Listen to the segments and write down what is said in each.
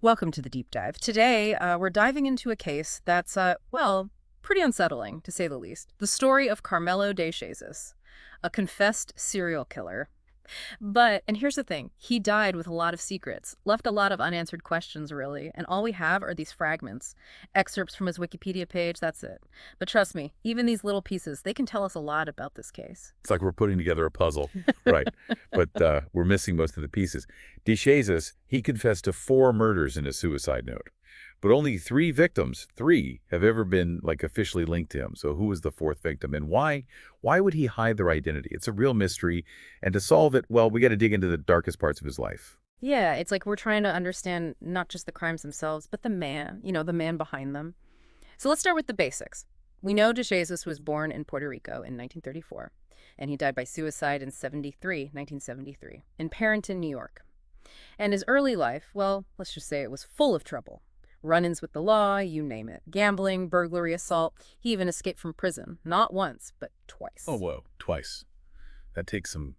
Welcome to the deep dive. Today, we're diving into a case that's, well, pretty unsettling, to say the least. The story of Carmello DeJesus, a confessed serial killer. And here's the thing, he died with a lot of secrets, left a lot of unanswered questions, really, and all we have are these fragments. Excerpts from his Wikipedia page, that's it. But trust me, even these little pieces, they can tell us a lot about this case. It's like we're putting together a puzzle, right? But we're missing most of the pieces. DeJesus, he confessed to 4 murders in a suicide note, but only 3 victims, 3, have ever been like officially linked to him. So who was the 4th victim, and why? Why would he hide their identity? It's a real mystery, and to solve it, well, we got to dig into the darkest parts of his life. Yeah, it's like we're trying to understand not just the crimes themselves, but the man, the man behind them. So let's start with the basics. We know DeJesus was born in Puerto Rico in 1934, and he died by suicide in 1973, in Parenton, New York. And his early life, well, let's just say it was full of trouble. Run-ins with the law, you name it. Gambling, burglary, assault. He even escaped from prison, not once, but twice. Oh, whoa, twice. That takes some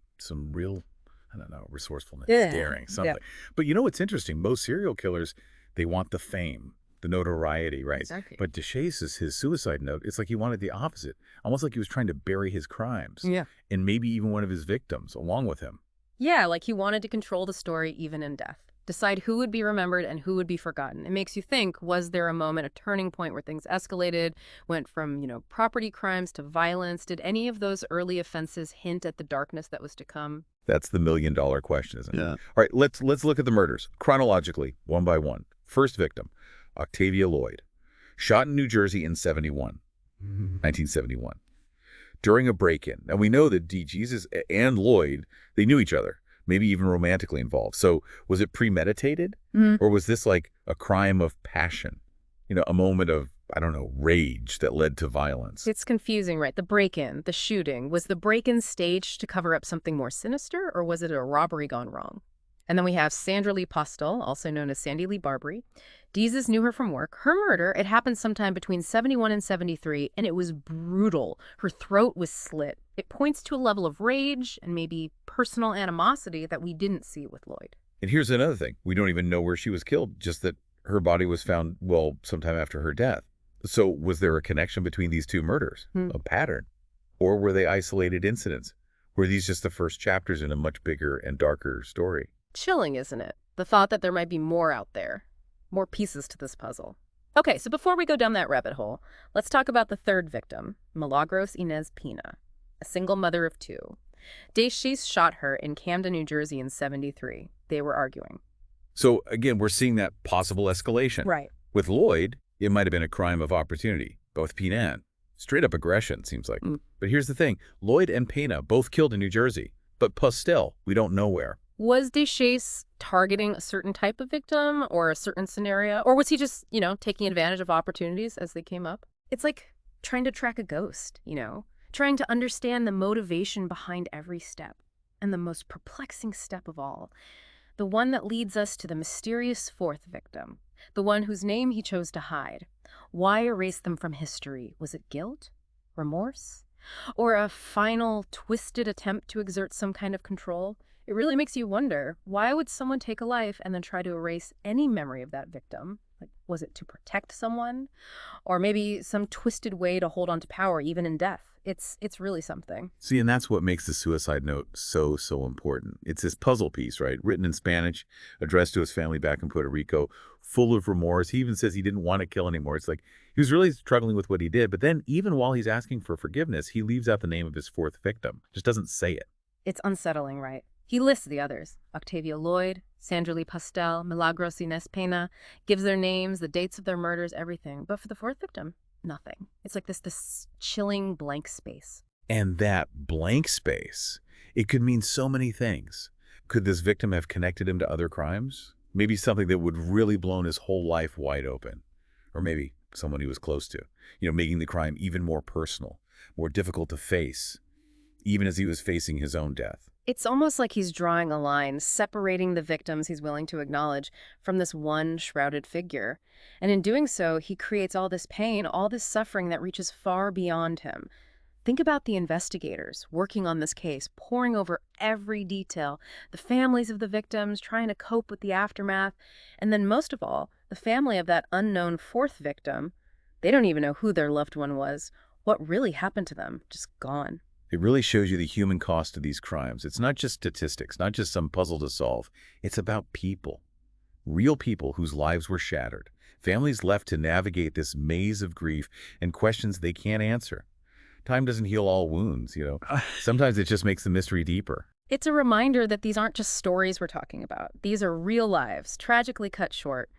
real, I don't know, resourcefulness, Yeah. daring, something. Yeah. But you know what's interesting? Most serial killers, they want the fame, the notoriety, right? Exactly. But DeJesus, his suicide note, it's like he wanted the opposite. Almost like he was trying to bury his crimes. Yeah. And maybe even one of his victims along with him. Yeah, like he wanted to control the story even in death. Decide who would be remembered and who would be forgotten. It makes you think, was there a moment, a turning point where things escalated, went from, property crimes to violence? Did any of those early offenses hint at the darkness that was to come? That's the $1,000,000 question, isn't it? Yeah. All right, let's look at the murders chronologically, one by one. First victim, Octavia Lloyd, shot in New Jersey in 1971. During a break-in. And we know that DeJesus and Lloyd, they knew each other, maybe even romantically involved. So was it premeditated? Or was this like a crime of passion? A moment of, I don't know, rage that led to violence? It's confusing, right? The break-in, the shooting. Was the break-in staged to cover up something more sinister, or was it a robbery gone wrong? And then we have Sandra Lee Postel, also known as Sandy Lee Barbary. DeJesus knew her from work. Her murder, it happened sometime between 71 and 73, and it was brutal. Her throat was slit. It points to a level of rage and maybe personal animosity that we didn't see with Lloyd. And here's another thing. We don't even know where she was killed, just that her body was found, well, sometime after her death. So was there a connection between these 2 murders, a pattern? Or were they isolated incidents? Were these just the first chapters in a much bigger and darker story? Chilling, isn't it? The thought that there might be more out there, more pieces to this puzzle. Okay, so before we go down that rabbit hole, let's talk about the third victim, Milagros Inez Pina, a single mother of 2. DeJesus shot her in Camden, New Jersey in 73. They were arguing. So again, we're seeing that possible escalation. Right. With Lloyd, it might have been a crime of opportunity. Both Pina, straight up aggression, seems like. But here's the thing. Lloyd and Pina both killed in New Jersey. But Postel, we don't know where. Was DeJesus targeting a certain type of victim or a certain scenario? Or was he just, taking advantage of opportunities as they came up? It's like trying to track a ghost, trying to understand the motivation behind every step. And the most perplexing step of all, the one that leads us to the mysterious 4th victim, the one whose name he chose to hide. Why erase them from history? Was it guilt? Remorse? Or a final twisted attempt to exert some kind of control? It really makes you wonder, why would someone take a life and then try to erase any memory of that victim? Like, was it to protect someone? Or maybe some twisted way to hold on to power even in death? It's really something. See, and that's what makes the suicide note so important. It's this puzzle piece, right? Written in Spanish, addressed to his family back in Puerto Rico, full of remorse. He even says he didn't want to kill anymore. It's like he was really struggling with what he did. But then even while he's asking for forgiveness, he leaves out the name of his 4th victim. Just doesn't say it. It's unsettling, right? He lists the others, Octavia Lloyd, Sandra Lee Postel, Milagros Inez Pena, gives their names, the dates of their murders, everything. But for the 4th victim, nothing. It's like this chilling blank space. And that blank space, it could mean so many things. Could this victim have connected him to other crimes? Maybe something that would really blown his whole life wide open. Or maybe someone he was close to, making the crime even more personal, more difficult to face, even as he was facing his own death. It's almost like he's drawing a line, separating the victims he's willing to acknowledge from this one shrouded figure. And in doing so, he creates all this pain, all this suffering that reaches far beyond him. Think about the investigators working on this case, poring over every detail, the families of the victims, trying to cope with the aftermath, and then most of all, the family of that unknown fourth victim. They don't even know who their loved one was, what really happened to them, just gone. It really shows you the human cost of these crimes. It's not just statistics, not just some puzzle to solve. It's about people, real people whose lives were shattered, families left to navigate this maze of grief and questions they can't answer. Time doesn't heal all wounds. Sometimes it just makes the mystery deeper. It's a reminder that these aren't just stories we're talking about. These are real lives, tragically cut short.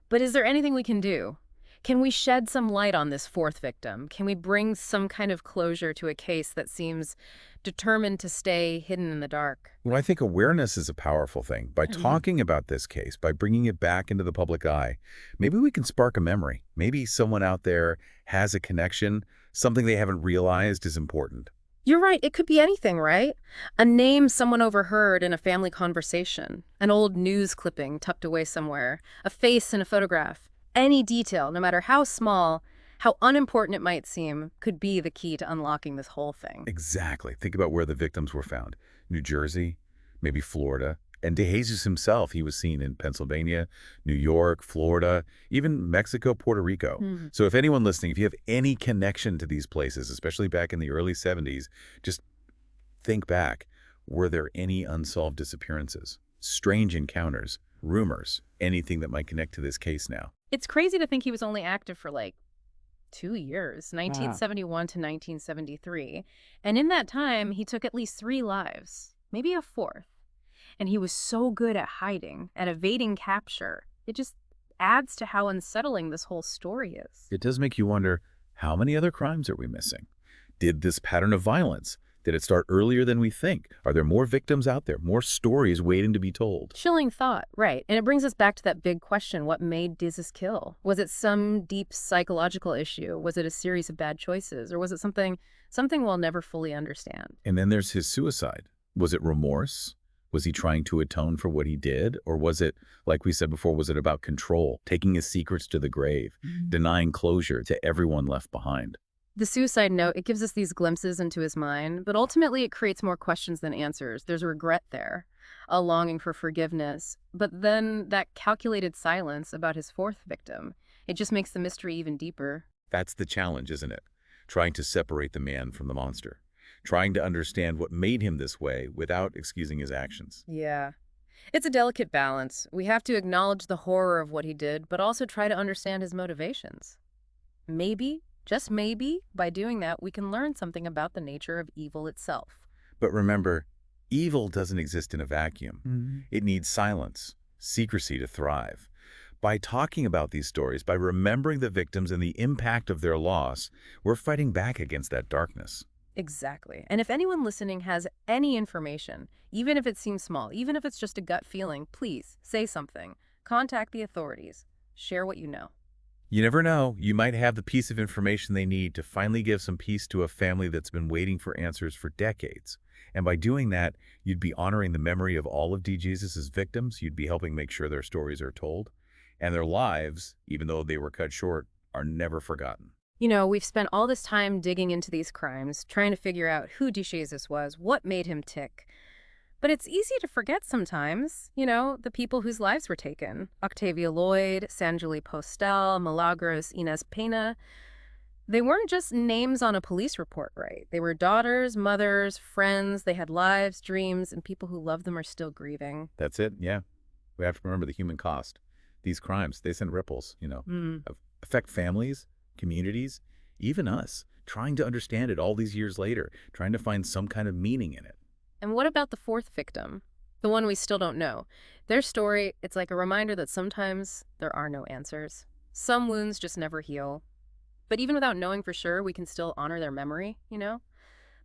But is there anything we can do? Can we shed some light on this fourth victim? Can we bring some kind of closure to a case that seems determined to stay hidden in the dark? Well, I think awareness is a powerful thing. By Mhm. talking about this case, by bringing it back into the public eye, maybe we can spark a memory. Maybe someone out there has a connection, something they haven't realized is important. You're right. It could be anything, right? A name someone overheard in a family conversation, an old news clipping tucked away somewhere, a face in a photograph. Any detail, no matter how small, how unimportant it might seem, could be the key to unlocking this whole thing. Exactly. Think about where the victims were found. New Jersey, maybe Florida. And DeJesus himself, he was seen in Pennsylvania, New York, Florida, even Mexico, Puerto Rico. Hmm. So if anyone listening, if you have any connection to these places, especially back in the early 70s, just think back. Were there any unsolved disappearances, strange encounters, rumors, anything that might connect to this case now? It's crazy to think he was only active for like 2 years, Wow. 1971 to 1973. And in that time, he took at least 3 lives, maybe a fourth. And he was so good at hiding, at evading capture. It just adds to how unsettling this whole story is. It does make you wonder, how many other crimes are we missing? Did this pattern of violence, did it start earlier than we think? Are there more victims out there, more stories waiting to be told? Chilling thought, right. And it brings us back to that big question, what made DeJesus kill? Was it some deep psychological issue? Was it a series of bad choices? Or was it something we'll never fully understand? And then there's his suicide. Was it remorse? Was he trying to atone for what he did? Or was it, like we said before, was it about control, taking his secrets to the grave, denying closure to everyone left behind? The suicide note, it gives us these glimpses into his mind, but ultimately it creates more questions than answers. There's regret there, a longing for forgiveness, but then that calculated silence about his fourth victim. It just makes the mystery even deeper. That's the challenge, isn't it? Trying to separate the man from the monster. Trying to understand what made him this way without excusing his actions. Yeah. It's a delicate balance. We have to acknowledge the horror of what he did, but also try to understand his motivations. Maybe, just maybe, by doing that, we can learn something about the nature of evil itself. But remember, evil doesn't exist in a vacuum. It needs silence, secrecy to thrive. By talking about these stories, by remembering the victims and the impact of their loss, we're fighting back against that darkness. Exactly. And if anyone listening has any information, even if it seems small, even if it's just a gut feeling, please say something. Contact the authorities. Share what you know. You never know, you might have the piece of information they need to finally give some peace to a family that's been waiting for answers for decades. And by doing that, you'd be honoring the memory of all of DeJesus' victims. You'd be helping make sure their stories are told. And their lives, even though they were cut short, are never forgotten. You know, we've spent all this time digging into these crimes, trying to figure out who DeJesus was, what made him tick. But it's easy to forget sometimes, the people whose lives were taken. Octavia Lloyd, Sanjali Postel, Milagros Inez Pena. They weren't just names on a police report, right? They were daughters, mothers, friends. They had lives, dreams, and people who loved them are still grieving. That's it, yeah. We have to remember the human cost. These crimes, they send ripples, affect families, communities, even us, trying to understand it all these years later, trying to find some kind of meaning in it. And what about the fourth victim? The one we still don't know. Their story, it's like a reminder that sometimes there are no answers. Some wounds just never heal. But even without knowing for sure, we can still honor their memory,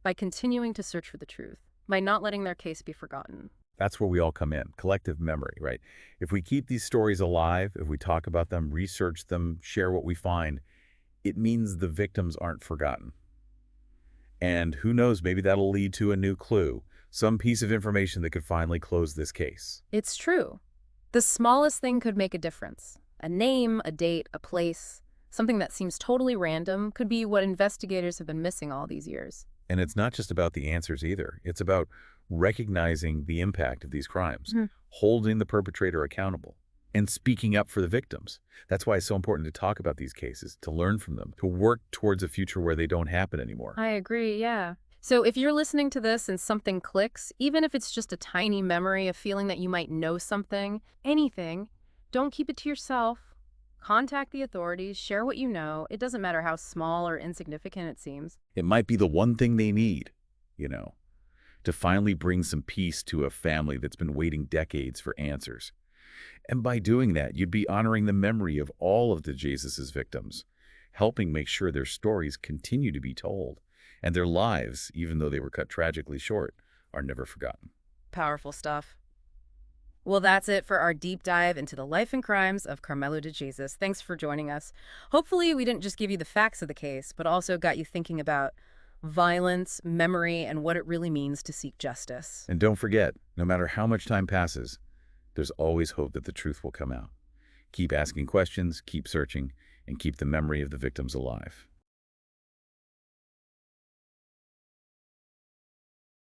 by continuing to search for the truth, by not letting their case be forgotten. That's where we all come in, collective memory, right? If we keep these stories alive, if we talk about them, research them, share what we find, it means the victims aren't forgotten. And who knows, maybe that'll lead to a new clue, some piece of information that could finally close this case. It's true. The smallest thing could make a difference. A name, a date, a place, something that seems totally random could be what investigators have been missing all these years. And it's not just about the answers either. It's about recognizing the impact of these crimes, Mhm. holding the perpetrator accountable, and speaking up for the victims. That's why it's so important to talk about these cases, to learn from them, to work towards a future where they don't happen anymore. I agree, yeah. So if you're listening to this and something clicks, even if it's just a tiny memory, a feeling that you might know something, anything, don't keep it to yourself. Contact the authorities, share what you know. It doesn't matter how small or insignificant it seems. It might be the one thing they need, you know, to finally bring some peace to a family that's been waiting decades for answers. And by doing that, you'd be honoring the memory of all of the DeJesus's victims, helping make sure their stories continue to be told, and their lives, even though they were cut tragically short, are never forgotten. Powerful stuff. Well, that's it for our deep dive into the life and crimes of Carmello DeJesus. Thanks for joining us. Hopefully, we didn't just give you the facts of the case, but also got you thinking about violence, memory, and what it really means to seek justice. And don't forget, no matter how much time passes, there's always hope that the truth will come out. Keep asking questions, keep searching, and keep the memory of the victims alive.